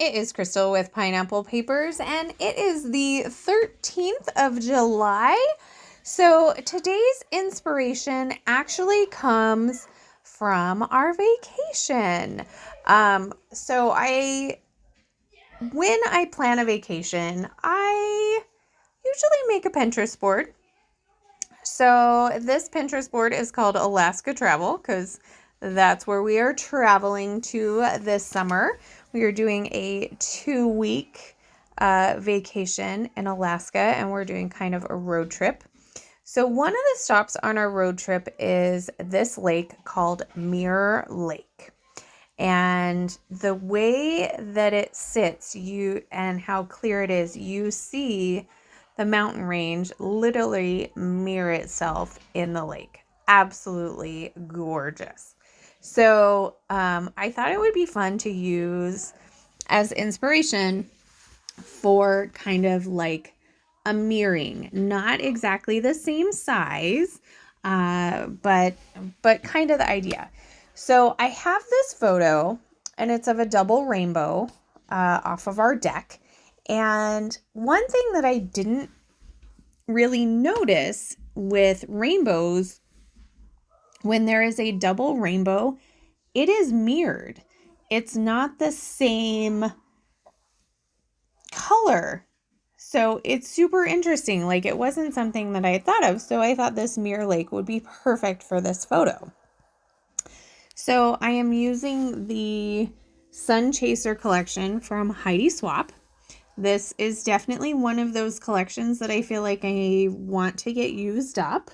it is Crystal with Pineapple Papers, and it is the 13th of July. So today's inspiration actually comes from our vacation. When I plan a vacation, I usually make a Pinterest board. So this Pinterest board is called Alaska Travel because that's where we are traveling to this summer. We are doing a 2-week vacation in Alaska, and we're doing kind of a road trip. So one of the stops on our road trip is this lake called Mirror Lake. And the way that it sits, and how clear it is, you see the mountain range literally mirror itself in the lake. Absolutely gorgeous. So I thought it would be fun to use as inspiration for kind of like a mirroring, not exactly the same size, but kind of the idea. So I have this photo, and it's of a double rainbow off of our deck. And one thing that I didn't really notice with rainbows, when there is a double rainbow, it is mirrored. It's not the same color. So it's super interesting. Like, it wasn't something that I had thought of. So I thought this Mirror Lake would be perfect for this photo. So I am using the Sun Chaser collection from Heidi Swapp. This is definitely one of those collections that I feel like I want to get used up.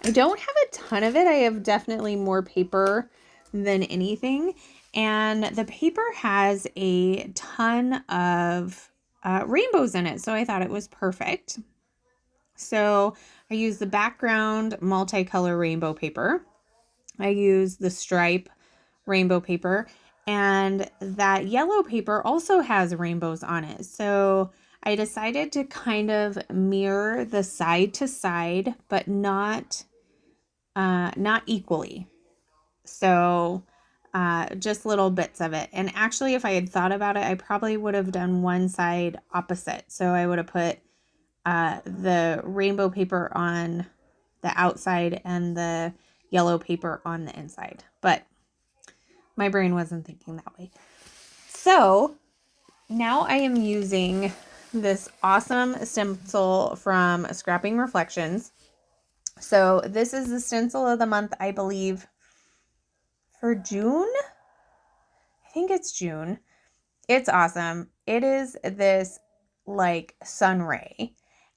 I don't have a ton of it. I have definitely more paper than anything. And the paper has a ton of rainbows in it. So I thought it was perfect. So I use the background multicolor rainbow paper. I use the stripe rainbow paper, and that yellow paper also has rainbows on it. So I decided to kind of mirror the side to side, but not equally. So just little bits of it. And actually, if I had thought about it, I probably would have done one side opposite. So I would have put the rainbow paper on the outside and the yellow paper on the inside. But my brain wasn't thinking that way. So now I am using this awesome stencil from Scrapping Reflections. So this is the stencil of the month, I believe, for June. I think it's June. It's awesome. It is this like sun ray.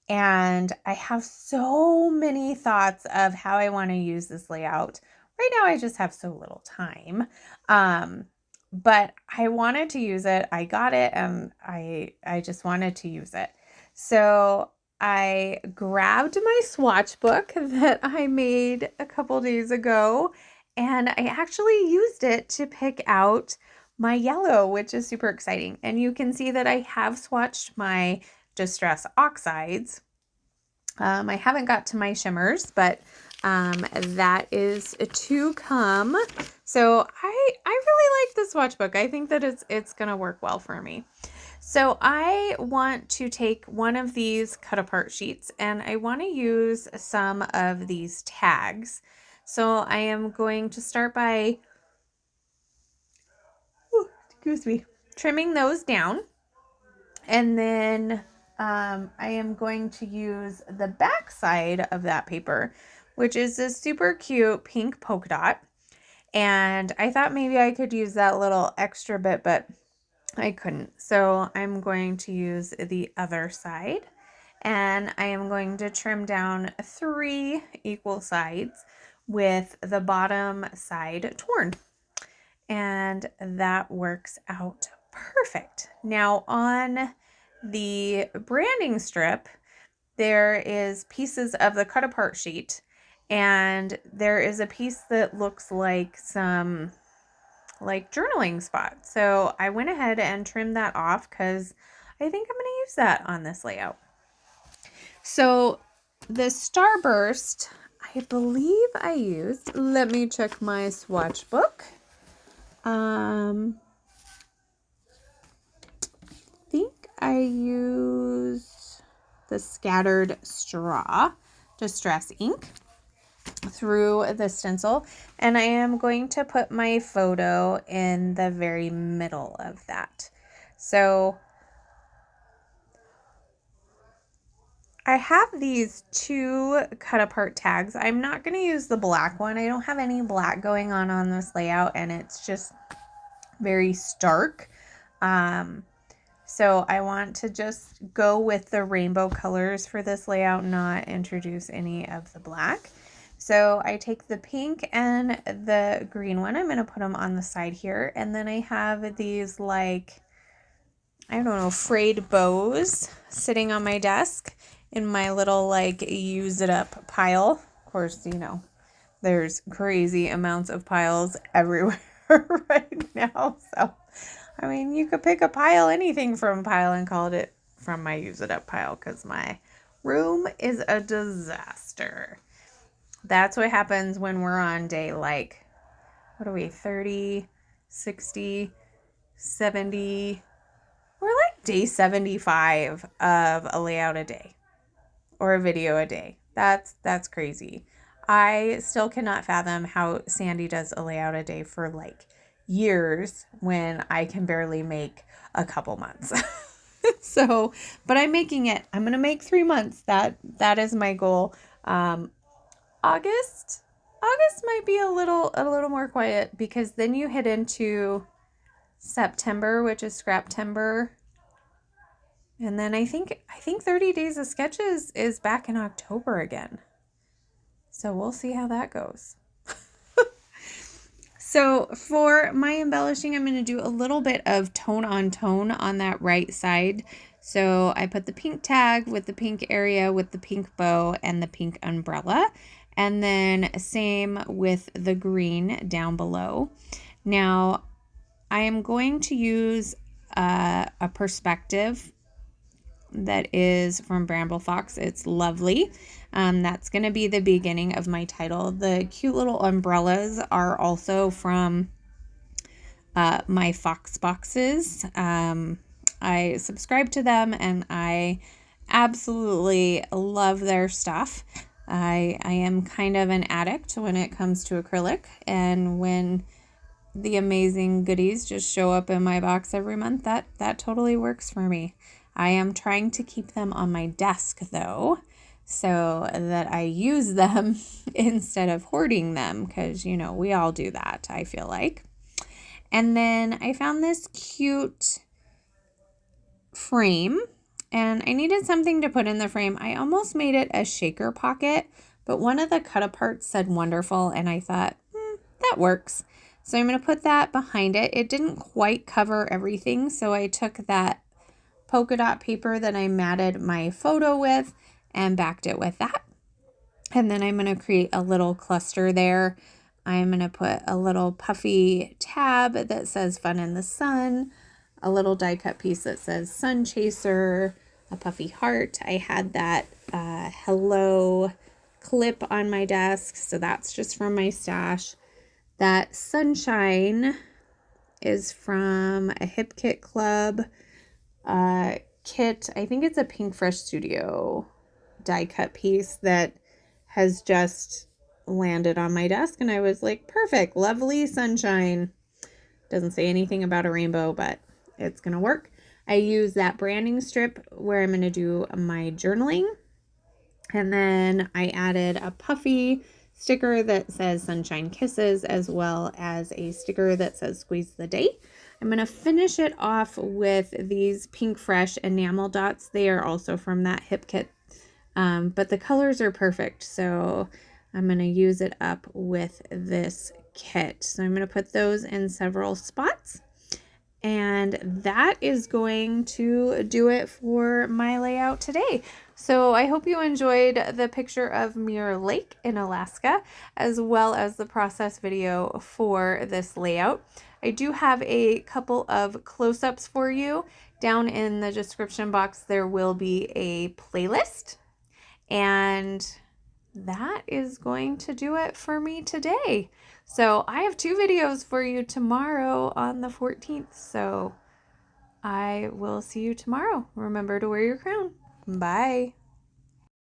And I have so many thoughts of how I want to use this layout. Right now, I just have so little time. But I wanted to use it. I got it, and I just wanted to use it. So I grabbed my swatch book that I made a couple days ago, and I actually used it to pick out my yellow, which is super exciting. And you can see that I have swatched my Distress Oxides. I haven't got to my shimmers, but that is to come. So I really like this swatch book. I think that it's gonna work well for me. So I want to take one of these cut apart sheets, and I want to use some of these tags. So I am going to start by trimming those down, and then I am going to use the back side of that paper, which is this super cute pink polka dot. And I thought maybe I could use that little extra bit, but I couldn't. So I'm going to use the other side, and I am going to trim down 3 equal sides with the bottom side torn. And that works out perfect. Now on the branding strip, there is pieces of the cut apart sheet, and there is a piece that looks like some like journaling spot. So I went ahead and trimmed that off because I think I'm going to use that on this layout. So the Starburst, I believe I used, let me check my swatch book. think I used the scattered straw distress ink through the stencil, and I am going to put my photo in the very middle of that. So I have these two cut apart tags. I'm not going to use the black one. I don't have any black going on this layout, and it's just very stark. So I want to just go with the rainbow colors for this layout, not introduce any of the black. So I take the pink and the green one. I'm going to put them on the side here. And then I have these, like, I don't know, frayed bows sitting on my desk in my little, like, use it up pile. Of course, you know, there's crazy amounts of piles everywhere right now. So, I mean, you could pick a pile, anything from pile, and call it from my use it up pile, because my room is a disaster. That's what happens when we're on day, like, what are we, 30, 60, 70, we're like day 75 of a layout a day or a video a day. That's crazy. I still cannot fathom how Sandy does a layout a day for like years when I can barely make a couple months. So, but I'm making it. I'm going to make 3 months. That is my goal. August might be a little more quiet, because then you hit into September, which is Scraptember. And then I think 30 Days of Sketches is back in October again. So we'll see how that goes. So for my embellishing, I'm going to do a little bit of tone on that right side. So I put the pink tag with the pink area with the pink bow and the pink umbrella. And then same with the green down below. Now I am going to use a perspective that is from Bramble Fox. It's lovely. That's going to be the beginning of my title. The cute little umbrellas are also from my Fox boxes. I subscribe to them and I absolutely love their stuff. I am kind of an addict when it comes to acrylic, and when the amazing goodies just show up in my box every month, that totally works for me. I am trying to keep them on my desk though, so that I use them instead of hoarding them, because, you know, we all do that, I feel like. And then I found this cute frame, and I needed something to put in the frame. I almost made it a shaker pocket, but one of the cut aparts said wonderful, and I thought, that works. So I'm going to put that behind it. It didn't quite cover everything, so I took that polka dot paper that I matted my photo with and backed it with that. And then I'm going to create a little cluster there. I'm going to put a little puffy tab that says Fun in the Sun, a little die cut piece that says Sun Chaser, a puffy heart. I had that hello clip on my desk, so that's just from my stash. That sunshine is from a Hip Kit Club kit. I think it's a Pink Fresh Studio die cut piece that has just landed on my desk, and I was like, perfect, lovely sunshine. Doesn't say anything about a rainbow, but it's gonna work. I use that branding strip where I'm gonna do my journaling, and then I added a puffy sticker that says Sunshine Kisses, as well as a sticker that says Squeeze the Day. I'm going to finish it off with these Pink Fresh enamel dots. They are also from that Hip Kit, but the colors are perfect, so I'm going to use it up with this kit. So I'm going to put those in several spots, and that is going to do it for my layout today. So I hope you enjoyed the picture of Mirror Lake in Alaska, as well as the process video for this layout. I do have a couple of close-ups for you. Down in the description box, there will be a playlist. And that is going to do it for me today. So I have 2 videos for you tomorrow on the 14th. So I will see you tomorrow. Remember to wear your crown. Bye.